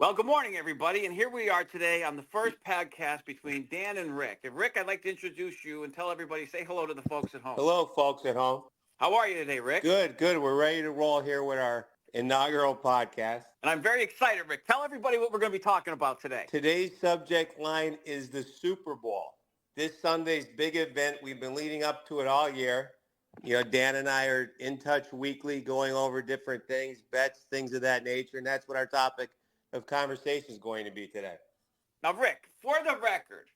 Well, good morning, everybody. And here we are today on the first podcast between Dan and Rick. And Rick, I'd like to introduce you and tell everybody, say hello to the folks at home. Hello, folks at home. How are you today, Rick? Good. We're ready to roll here with our inaugural podcast. And I'm very excited, Rick. Tell everybody what we're going to be talking about today. Today's subject line is the Super Bowl. This Sunday's big event. We've been leading up to it all year. You know, Dan and I are in touch weekly, going over different things, bets, things of that nature. And that's what our topic of conversation is going to be today. Now, Rick, for the record,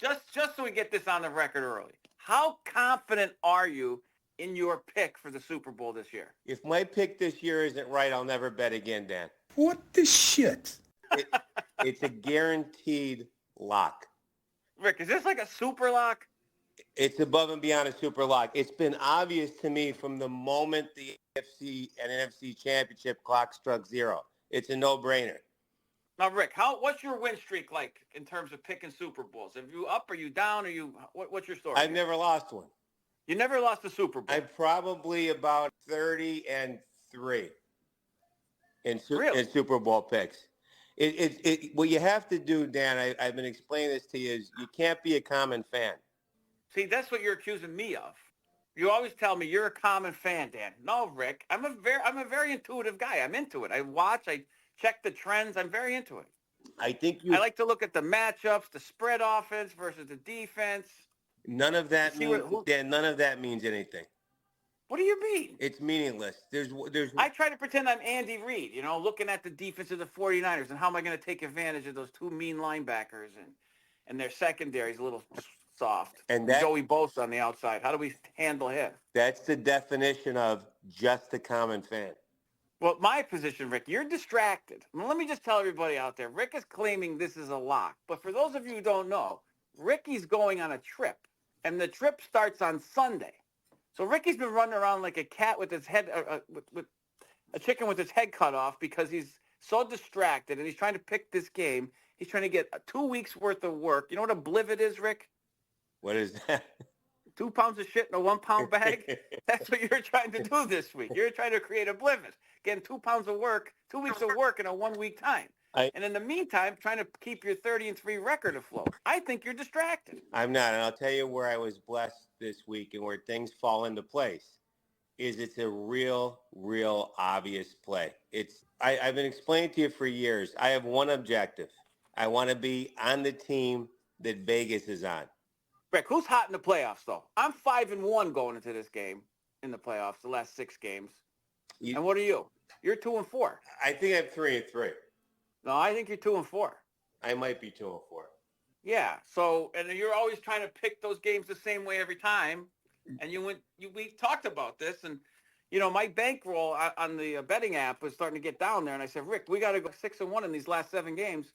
just so we get this on the record early, how confident are you in your pick for the Super Bowl this year? If my pick this year isn't right, I'll never bet again, Dan. What the shit? It's a guaranteed lock. Rick, is this like a super lock? It's above and beyond a super lock. It's been obvious to me from the moment the AFC and NFC championship clock struck zero. It's a no-brainer. Now, Rick, what's your win streak like in terms of picking Super Bowls? Are you up? Are you down? What's your story? I've never lost one. You never lost a Super Bowl? I'm probably about 30-3 in Super Bowl picks. What you have to do, Dan, I've been explaining this to you, is you can't be a common fan. See, that's what you're accusing me of. You always tell me you're a common fan, Dan. No, Rick, I'm a very intuitive guy. I'm into it. I watch, I check the trends. I'm very into it. I like to look at the matchups, the spread offense versus the defense. None of that means anything. What do you mean? It's meaningless. I try to pretend I'm Andy Reid, looking at the defense of the 49ers and how am I going to take advantage of those two mean linebackers and their secondary is a little soft. And Joey Bosa on the outside. How do we handle him? That's the definition of just a common fan. Well, my position, Rick, you're distracted. Well, let me just tell everybody out there, Rick is claiming this is a lock. But for those of you who don't know, Ricky's going on a trip, and the trip starts on Sunday. So Ricky's been running around like a cat with his head, with a chicken with his head cut off because he's so distracted, and he's trying to pick this game. He's trying to get 2 weeks' worth of work. You know what a blivet is, Rick? What is that? 2 pounds of shit in a 1 pound bag? That's what you're trying to do this week. You're trying to create a blivet, getting 2 pounds of work, 2 weeks of work in a 1 week time. And in the meantime, trying to keep your 30-3 record afloat. I think you're distracted. I'm not. And I'll tell you where I was blessed this week and where things fall into place is it's a real obvious play. I've been explaining to you for years. I have one objective. I want to be on the team that Vegas is on. Rick, who's hot in the playoffs, though? I'm 5-1 going into this game in the playoffs, the last 6 games. And what are you? You're 2-4. I think I'm 3-3. No, I think you're 2-4. I might be 2-4. Yeah. So, and you're always trying to pick those games the same way every time. And we talked about this, and my bankroll on the betting app was starting to get down there. And I said, Rick, we got to go 6-1 in these last 7 games.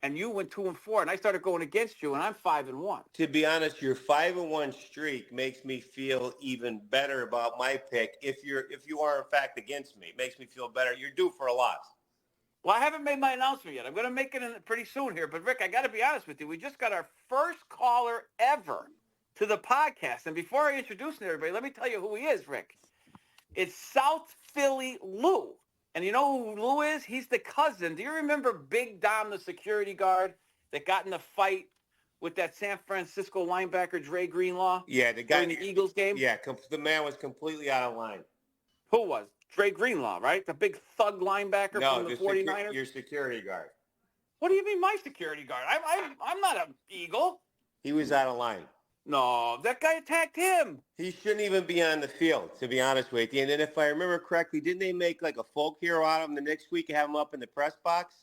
And you went 2-4, and I started going against you, and I'm 5-1. To be honest, your 5-1 streak makes me feel even better about my pick. If you are in fact against me, it makes me feel better. You're due for a loss. Well, I haven't made my announcement yet. I'm going to make it pretty soon here. But Rick, I got to be honest with you. We just got our first caller ever to the podcast, and before I introduce everybody, let me tell you who he is, Rick. It's South Philly Lou. And you know who Lou is? He's the cousin. Do you remember Big Dom, the security guard, that got in a fight with that San Francisco linebacker, Dre Greenlaw? Yeah, the guy in the Eagles game? Yeah, the man was completely out of line. Who was? Dre Greenlaw, right? The big thug linebacker from the 49ers? Your security guard. What do you mean my security guard? I'm not an Eagle. He was out of line. No, that guy attacked him. He shouldn't even be on the field, to be honest with you. And then if I remember correctly, didn't they make like a folk hero out of him the next week and have him up in the press box?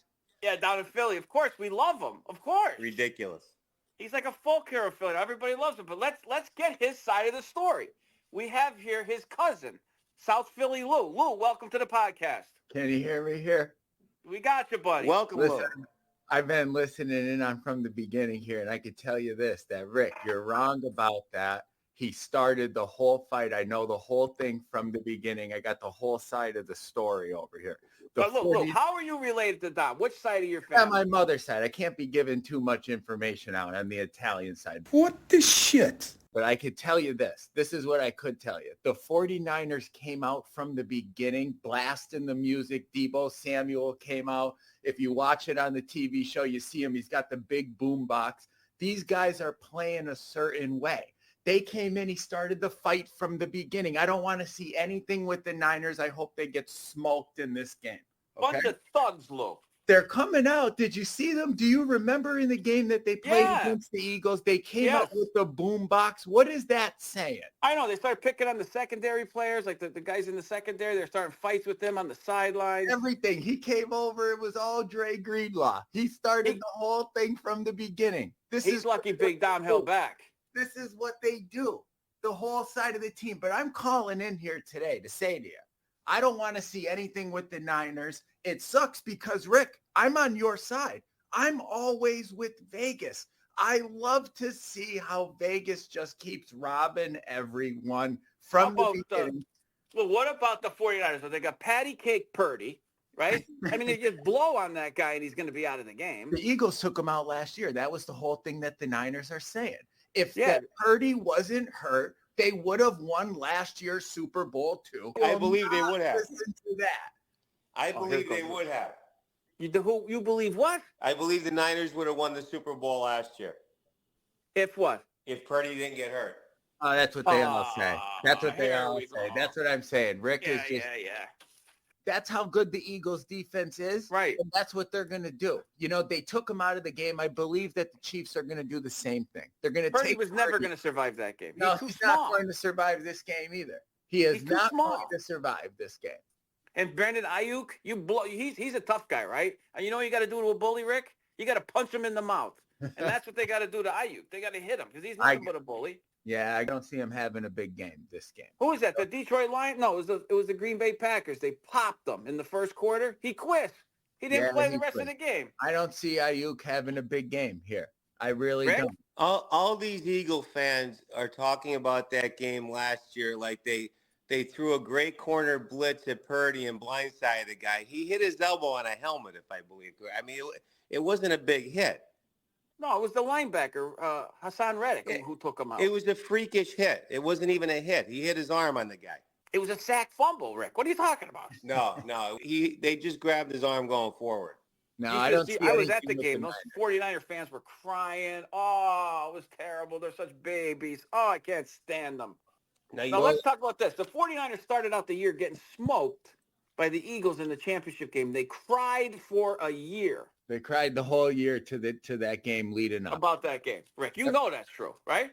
Yeah, down in Philly. Of course, we love him. Of course. Ridiculous. He's like a folk hero, Philly. Everybody loves him. But let's get his side of the story. We have here his cousin, South Philly Lou. Lou, welcome to the podcast. Can you hear me here? We got you, buddy. Welcome, Listen, Lou. I've been listening in on from the beginning here, and I can tell you this, that Rick, you're wrong about that. He started the whole fight. I know the whole thing from the beginning. I got the whole side of the story over here. But look, how are you related to Dom? Which side of your family? On my mother's side. I can't be giving too much information out on the Italian side. What the shit? But I could tell you this. This is what I could tell you. The 49ers came out from the beginning, blasting the music. Deebo Samuel came out. If you watch it on the TV show, you see him. He's got the big boom box. These guys are playing a certain way. They came in. He started the fight from the beginning. I don't want to see anything with the Niners. I hope they get smoked in this game. Okay? Bunch of thugs, Lou. They're coming out. Did you see them? Do you remember in the game that they played against the Eagles? They came out with the boom box. What is that saying? I know. They started picking on the secondary players, like the guys in the secondary. They're starting fights with them on the sidelines. Everything. He came over. It was all Dre Greenlaw. He started the whole thing from the beginning. He's lucky Big Dom held back. This is what they do, the whole side of the team. But I'm calling in here today to say to you, I don't want to see anything with the Niners. It sucks because, Rick, I'm on your side. I'm always with Vegas. I love to see how Vegas just keeps robbing everyone from the beginning. Well, what about the 49ers? So they got Patty Cake Purdy, right? I mean, they just blow on that guy and he's going to be out of the game. The Eagles took him out last year. That was the whole thing that the Niners are saying. If Purdy wasn't hurt, they would have won last year's Super Bowl too. I believe they would have. Listen to that. I believe they would have. You believe what? I believe the Niners would have won the Super Bowl last year. If what? If Purdy didn't get hurt. Oh, that's what they all say. That's what they all say. That's what I'm saying. Rick is just. That's how good the Eagles defense is. Right. And that's what they're going to do. You know, they took him out of the game. I believe that the Chiefs are going to do the same thing. They're going to Purdy take was never going to survive that game. No, he's not going to survive this game either. He is not going to survive this game. And Brandon Ayuk, he's a tough guy, right? And you know what you got to do to a bully, Rick? You got to punch him in the mouth. And that's what they got to do to Ayuk. They got to hit him because he's nothing but a bully. Yeah, I don't see him having a big game this game. Who is that? The Detroit Lions? No, it was the Green Bay Packers. They popped them in the first quarter. He quit. He didn't play the rest of the game. I don't see Ayuk having a big game here. I really don't. All these Eagle fans are talking about that game last year like they threw a great corner blitz at Purdy and blindsided the guy. He hit his elbow on a helmet, if I believe. I mean, it wasn't a big hit. No, it was the linebacker, Hassan Reddick, who took him out. It was a freakish hit. It wasn't even a hit. He hit his arm on the guy. It was a sack fumble, Rick. What are you talking about? No. They just grabbed his arm going forward. No, I don't see. I was at the game. Those 49er fans were crying. Oh, it was terrible. They're such babies. Oh, I can't stand them. Now let's talk about this. The 49ers started out the year getting smoked by the Eagles in the championship game. They cried for a year. They cried the whole year to that game leading up. About that game. Rick, you know that's true, right?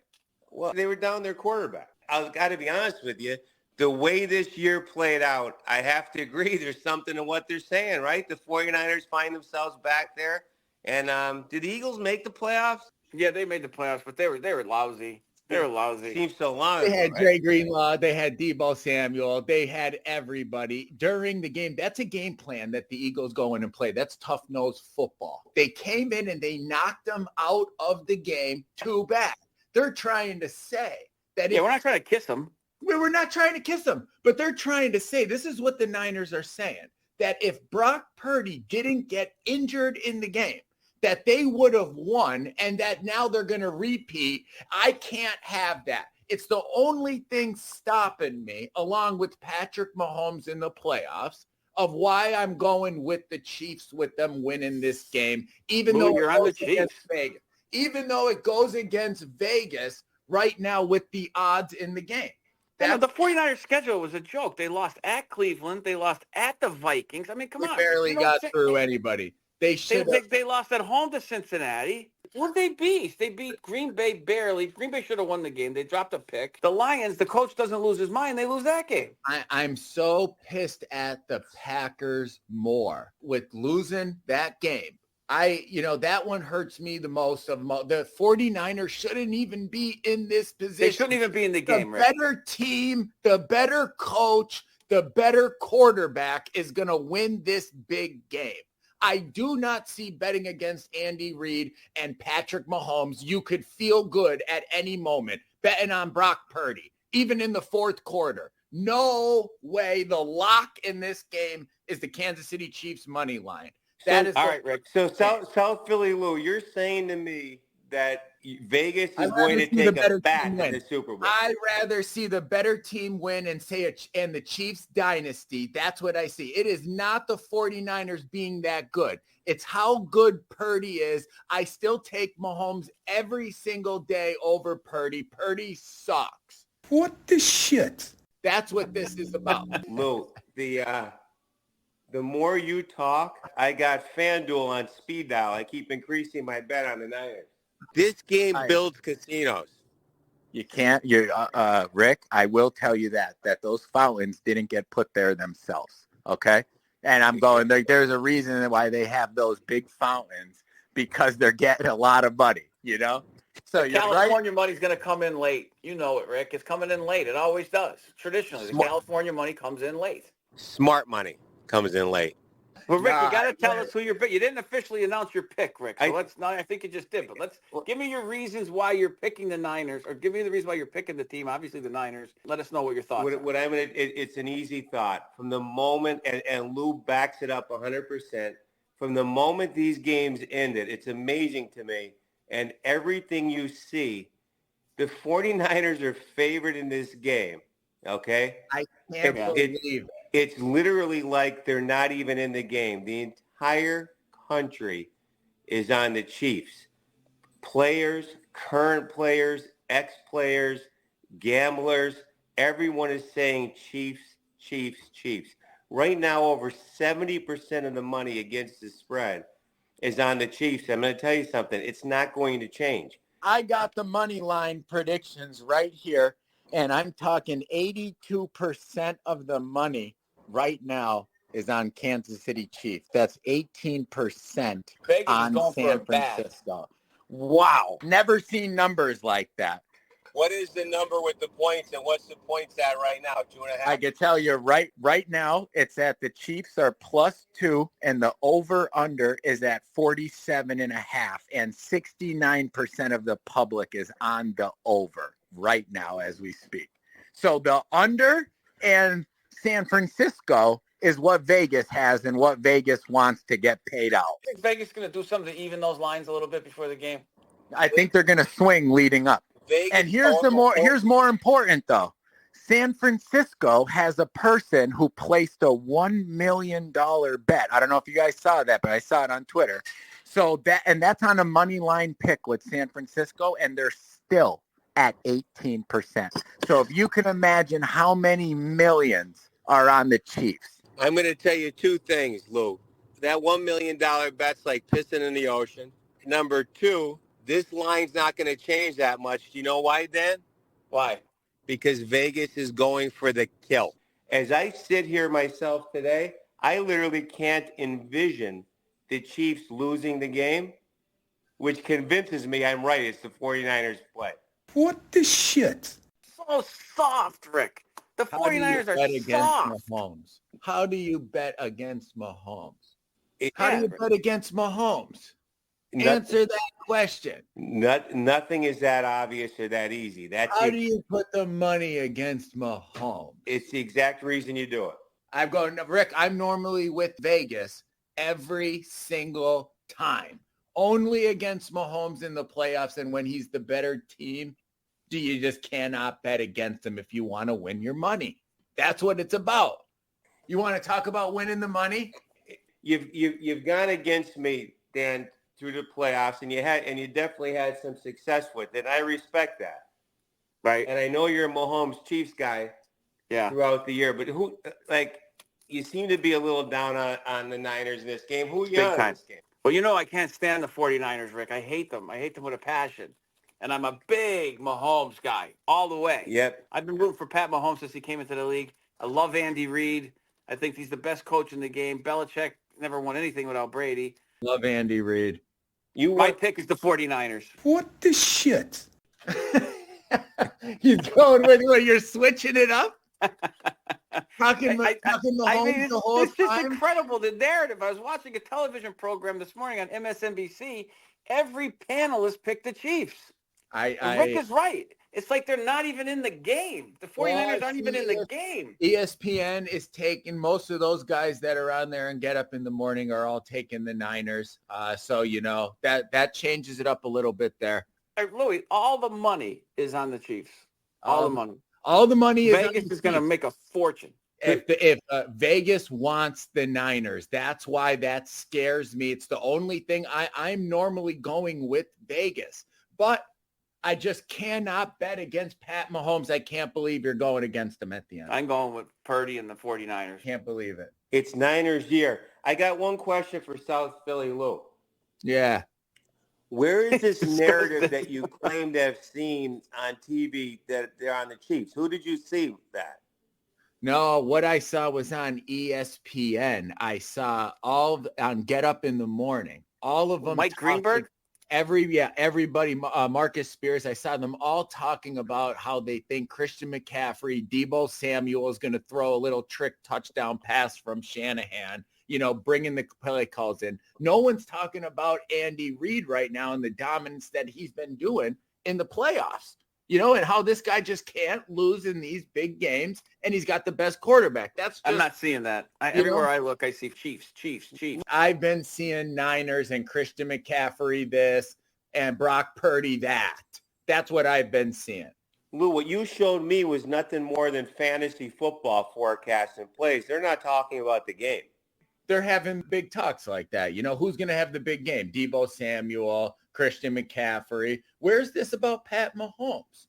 Well, they were down their quarterback. I've got to be honest with you. The way this year played out, I have to agree there's something in what they're saying, right? The 49ers find themselves back there. And did the Eagles make the playoffs? Yeah, they made the playoffs, but they were lousy. They were lousy. Seems so long. They had Dre Greenlaw. They had Deebo Samuel. They had everybody during the game. That's a game plan that the Eagles go in and play. That's tough-nosed football. They came in and they knocked them out of the game too bad. They're trying to say that. Yeah, we're not trying to kiss them. We're not trying to kiss them, but they're trying to say, this is what the Niners are saying, that if Brock Purdy didn't get injured in the game, that they would have won and that now they're going to repeat. I can't have that. It's the only thing stopping me, along with Patrick Mahomes in the playoffs, of why I'm going with the Chiefs with them winning this game, even though you're on the Chiefs. Vegas. Even though it goes against Vegas right now with the odds in the game. The 49ers schedule was a joke. They lost at Cleveland. They lost at the Vikings. I mean, come on. They barely got through anybody. They lost at home to Cincinnati. What did they beat? They beat Green Bay barely. Green Bay should have won the game. They dropped a pick. The Lions, the coach doesn't lose his mind. They lose that game. I'm so pissed at the Packers more with losing that game. That one hurts me the most of the 49ers shouldn't even be in this position. They shouldn't even be in the game. The better team, the better coach, the better quarterback is going to win this big game. I do not see betting against Andy Reid and Patrick Mahomes. You could feel good at any moment betting on Brock Purdy, even in the fourth quarter. No way. The lock in this game is the Kansas City Chiefs money line. That is all right, Rick. So South Philly Lou, you're saying to me that Vegas I'd is going rather to see the take better a bat team in win. the Super Bowl. I'd rather see the better team win and and the Chiefs dynasty. That's what I see. It is not the 49ers being that good. It's how good Purdy is. I still take Mahomes every single day over Purdy. Purdy sucks. What the shit? That's what this is about. Lou, the more you talk, I got FanDuel on speed dial. I keep increasing my bet on the Niners. This game builds casinos. You can't, Rick, I will tell you that those fountains didn't get put there themselves. Okay. And I'm going, there's a reason why they have those big fountains, because they're getting a lot of money, So you're right. California money's going to come in late. You know it, Rick. It's coming in late. It always does. Traditionally, the California money comes in late. Smart money comes in late. Well, Rick, you got to tell us who your pick. You didn't officially announce your pick, Rick. So let's not. I think you just did, but give me your reasons why you're picking the Niners, or give me the reason why you're picking the team. Obviously, the Niners. Let us know what your thoughts are. It's an easy thought. From the moment, and Lou backs it up 100%. From the moment these games ended, it's amazing to me. And everything you see, the 49ers are favored in this game. Okay, I can't believe it. It's literally like they're not even in the game. The entire country is on the Chiefs. Players, current players, ex-players, gamblers, everyone is saying Chiefs, Chiefs, Chiefs. Right now, over 70% of the money against the spread is on the Chiefs. I'm going to tell you something. It's not going to change. I got the money line predictions right here, and I'm talking 82% of the money right now is on Kansas City Chiefs. That's 18% Vegas on is going San for a bat. Francisco. Wow. Never seen numbers like that. What is the number with the points, and what's the points at right now? 2.5? I can tell you right now, it's at the Chiefs are +2, and the over-under is at 47.5, and 69% of the public is on the over right now as we speak. So the under and San Francisco is what Vegas has and what Vegas wants to get paid out. I think Vegas is going to do something to even those lines a little bit before the game. I think they're going to swing leading up. Vegas And here's more important though. San Francisco has a person who placed a $1 million bet. I don't know if you guys saw that, but I saw it on Twitter. So that's on a money line pick with San Francisco, and they're still at 18%. So if you can imagine how many millions are on the Chiefs. I'm going to tell you two things, Lou. That $1 million bet's like pissing in the ocean. Number two, this line's not going to change that much. Do you know why, Dan? Why? Because Vegas is going for the kill. As I sit here myself today, I literally can't envision the Chiefs losing the game, which convinces me I'm right. It's the 49ers play. What the shit? So soft, Rick. The 49ers are soft. Mahomes? How do you bet against Mahomes? How do you bet against Mahomes? Answer that question. Nothing is that obvious or that easy. How do you put the money against Mahomes? It's the exact reason you do it. Rick, I'm normally with Vegas every single time. Only against Mahomes in the playoffs, and when he's the better team, you just cannot bet against him if you want to win your money. That's what it's about. You want to talk about winning the money? You've gone against me, Dan, through the playoffs, and you definitely had some success with it. I respect that. Right. And I know you're a Mahomes Chiefs guy throughout the year, but you seem to be a little down on the Niners in this game. Who are you on in this game? Well, I can't stand the 49ers, Rick. I hate them. I hate them with a passion. And I'm a big Mahomes guy all the way. Yep. I've been rooting for Pat Mahomes since he came into the league. I love Andy Reid. I think he's the best coach in the game. Belichick never won anything without Brady. Love Andy Reid. My pick is the 49ers. What the shit? He's going with what you're switching it up? Talking Mahomes the whole this time? is incredible, the narrative. I was watching a television program this morning on MSNBC. Every panelist picked the Chiefs. Rick is right. It's like they're not even in the game. The 49ers aren't even in the game. ESPN is taking most of those guys that are on there and get up in the morning are all taking the Niners. So, that changes it up a little bit there. Hey, Louis, all the money is on the Chiefs. All the money. All the money is Vegas is going to make a fortune. If Vegas wants the Niners, that's why that scares me. It's the only thing I'm normally going with Vegas, but I just cannot bet against Pat Mahomes. I can't believe you're going against him at the end. I'm going with Purdy and the 49ers. Can't believe it. It's Niners year. I got one question for South Philly Lou. Yeah. Where is this narrative that you claim to have seen on TV that they're on the Chiefs? Who did you see that? No, what I saw was on ESPN. I saw on Get Up in the Morning. All of them. Mike Greenberg? Everybody, Marcus Spears. I saw them all talking about how they think Christian McCaffrey, Deebo Samuel is going to throw a little trick touchdown pass from Shanahan, bringing the play calls in. No one's talking about Andy Reid right now and the dominance that he's been doing in the playoffs, and how this guy just can't lose in these big games, and he's got the best quarterback. I'm not seeing that. Everywhere I look, I see Chiefs. I've been seeing Niners and Christian McCaffrey this and Brock Purdy that. That's what I've been seeing. Lou, what you showed me was nothing more than fantasy football forecasts and plays. They're not talking about the game. They're having big talks like that. Who's going to have the big game? Deebo Samuel, Christian McCaffrey. Where's this about Pat Mahomes?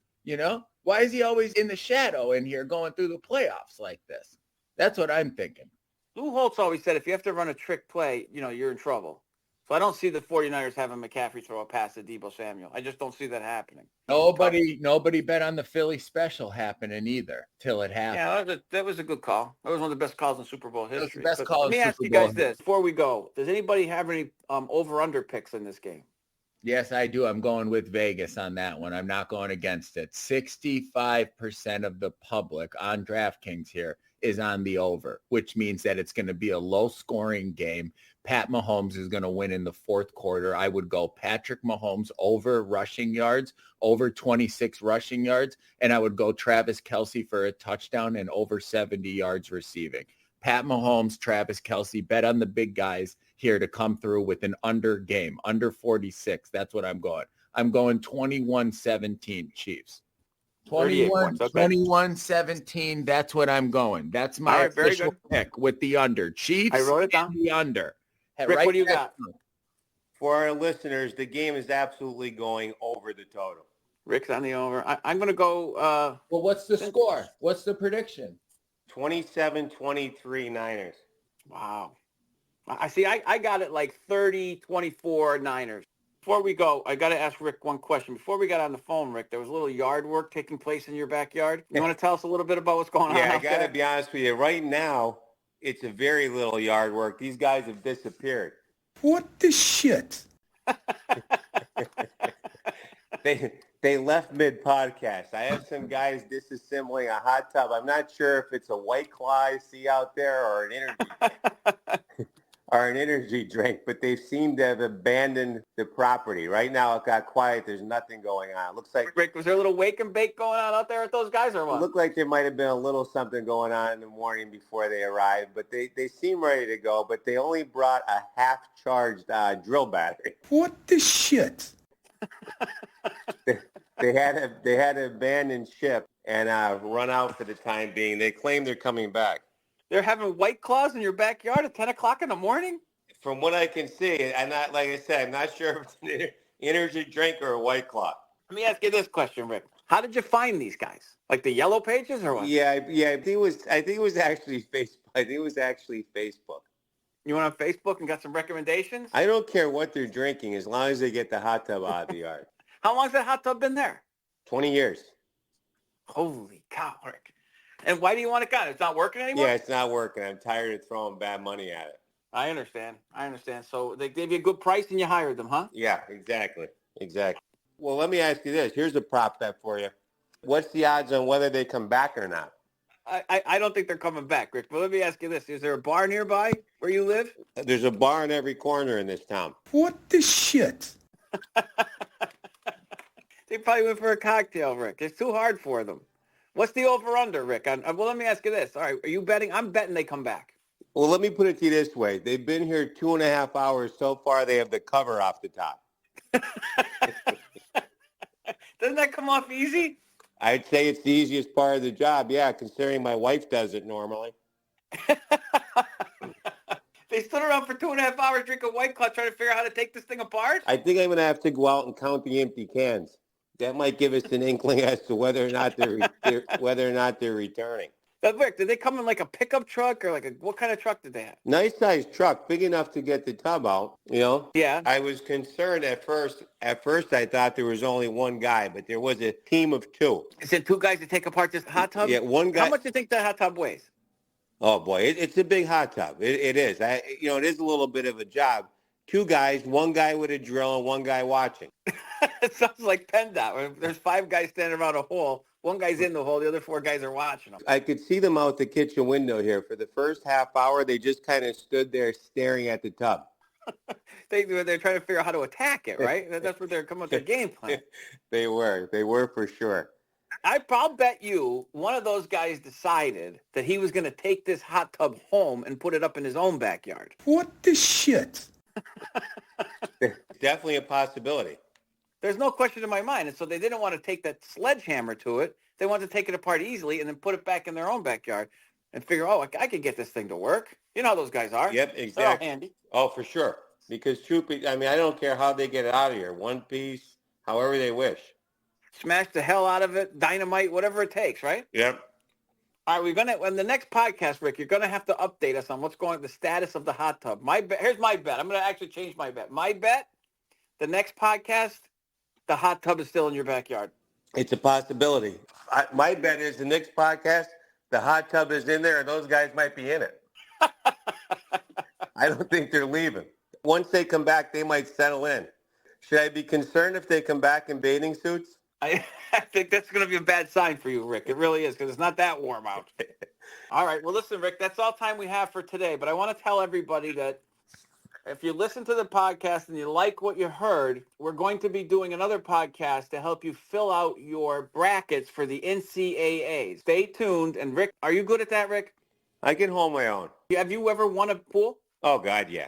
Why is he always in the shadow in here going through the playoffs like this? That's what I'm thinking. Lou Holtz always said if you have to run a trick play, you're in trouble. So I don't see the 49ers having McCaffrey throw a pass to Deebo Samuel. I just don't see that happening. Nobody bet on the Philly special happening either till it happened. Yeah, that was a good call. That was one of the best calls in Super Bowl history. Best call let me ask you guys this before we go. Does anybody have any over-under picks in this game? Yes, I do. I'm going with Vegas on that one. I'm not going against it. 65% of the public on DraftKings here is on the over, which means that it's going to be a low-scoring game. Pat Mahomes is going to win in the fourth quarter. I would go Patrick Mahomes over rushing yards, over 26 rushing yards, and I would go Travis Kelce for a touchdown and over 70 yards receiving. Pat Mahomes, Travis Kelce, bet on the big guys here to come through with an under game, under 46. That's what I'm going. I'm going 21-17 Chiefs. 21-17. That's what I'm going. That's my official pick with the under. Chiefs. I wrote it down. The under. Rick, what do you got? For our listeners, the game is absolutely going over the total. Rick's on the over. I'm going to go. Well, what's the score? What's the prediction? 27-23 Niners. Wow. I see. I got it like 30-24 Niners. Before we go, I got to ask Rick one question. Before we got on the phone, Rick, there was a little yard work taking place in your backyard. You want to tell us a little bit about what's going on? Yeah, I got to be honest with you. Right now, it's a very little yard work. These guys have disappeared. What the shit? They left mid-podcast. I have some guys disassembling a hot tub. I'm not sure if it's a White Claw I see out there or an energy drink, but they seem to have abandoned the property. Right now it got quiet. There's nothing going on. It looks like Rick, was there a little wake and bake going on out there with those guys or what? It looked like there might have been a little something going on in the morning before they arrived, but they seem ready to go, but they only brought a half-charged drill battery. What the shit? They had to abandon ship and run out for the time being. They claim they're coming back. They're having White Claws in your backyard at 10 o'clock in the morning? From what I can see, I'm not, like I said, I'm not sure if it's an energy drink or a White Claw. Let me ask you this question, Rick. How did you find these guys? Like the yellow pages or what? Yeah. I think it was actually Facebook. You went on Facebook and got some recommendations? I don't care what they're drinking as long as they get the hot tub out of the yard. How long's that hot tub been there? 20 years. Holy cow, Rick. And why do you want it gone? It's not working anymore? Yeah, it's not working. I'm tired of throwing bad money at it. I understand. So they gave you a good price and you hired them, huh? Yeah, exactly. Well, let me ask you this. Here's a prop bet for you. What's the odds on whether they come back or not? I don't think they're coming back, Rick. But let me ask you this. Is there a bar nearby where you live? There's a bar in every corner in this town. What the shit? They probably went for a cocktail, Rick. It's too hard for them. What's the over-under, Rick? Well, let me ask you this. All right, are you betting? I'm betting they come back. Well, let me put it to you this way. They've been here 2.5 hours. So far, they have the cover off the top. Doesn't that come off easy? I'd say it's the easiest part of the job, yeah, considering my wife does it normally. They stood around for 2.5 hours drinking White Claw trying to figure out how to take this thing apart? I think I'm going to have to go out and count the empty cans. That might give us an inkling as to whether or not they're returning. Now, Rick, did they come in like a pickup truck or what kind of truck did they have? Nice sized truck, big enough to get the tub out, you know? Yeah. I was concerned at first. At first, I thought there was only one guy, but there was a team of two. Is it two guys to take apart this hot tub? Yeah, one guy. How much do you think that hot tub weighs? Oh, boy, it's a big hot tub. It is. It is a little bit of a job. Two guys, one guy with a drill and one guy watching. It sounds like PennDOT. Where there's 5 guys standing around a hole. One guy's in the hole. The other 4 guys are watching them. I could see them out the kitchen window here. For the first half hour, they just kind of stood there staring at the tub. They're trying to figure out how to attack it, right? That's what they're coming with their game plan. They were for sure. I'll bet you one of those guys decided that he was going to take this hot tub home and put it up in his own backyard. What the shit? Definitely a possibility. There's no question in my mind. And so they didn't want to take that sledgehammer to it. They wanted to take it apart easily and then put it back in their own backyard and figure, I could get this thing to work. You know how those guys are. Yep, They're all exactly. handy. Oh, for sure. Because I don't care how they get it out of here. One piece, however they wish. Smash the hell out of it, dynamite, whatever it takes, right? Yep. All right, on the next podcast, Rick, you're going to have to update us on the status of the hot tub. Here's my bet. I'm going to actually change my bet. My bet, the next podcast, the hot tub is still in your backyard. It's a possibility. My bet is the next podcast, the hot tub is in there and those guys might be in it. I don't think they're leaving. Once they come back, they might settle in. Should I be concerned if they come back in bathing suits? I think that's going to be a bad sign for you, Rick. It really is, because it's not that warm out. All right. Well, listen, Rick, that's all time we have for today. But I want to tell everybody that if you listen to the podcast and you like what you heard, we're going to be doing another podcast to help you fill out your brackets for the NCAAs. Stay tuned. And, Rick, are you good at that, Rick? I can hold my own. Have you ever won a pool? Oh, God, yeah.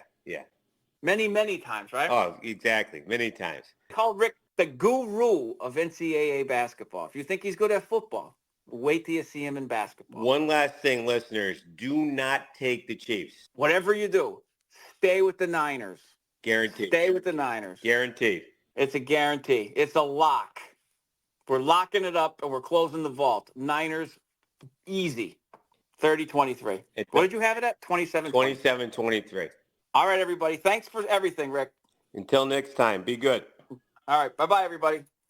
Many, many times, right? Oh, exactly. Many times. Call Rick the guru of NCAA basketball. If you think he's good at football, wait till you see him in basketball. One last thing, listeners. Do not take the Chiefs. Whatever you do, stay with the Niners. Guaranteed. Stay with the Niners. Guaranteed. It's a guarantee. It's a lock. We're locking it up, and we're closing the vault. Niners, easy. 30-23. What did you have it at? 27-23. 27-23. All right, everybody. Thanks for everything, Rick. Until next time, be good. All right. Bye-bye, everybody.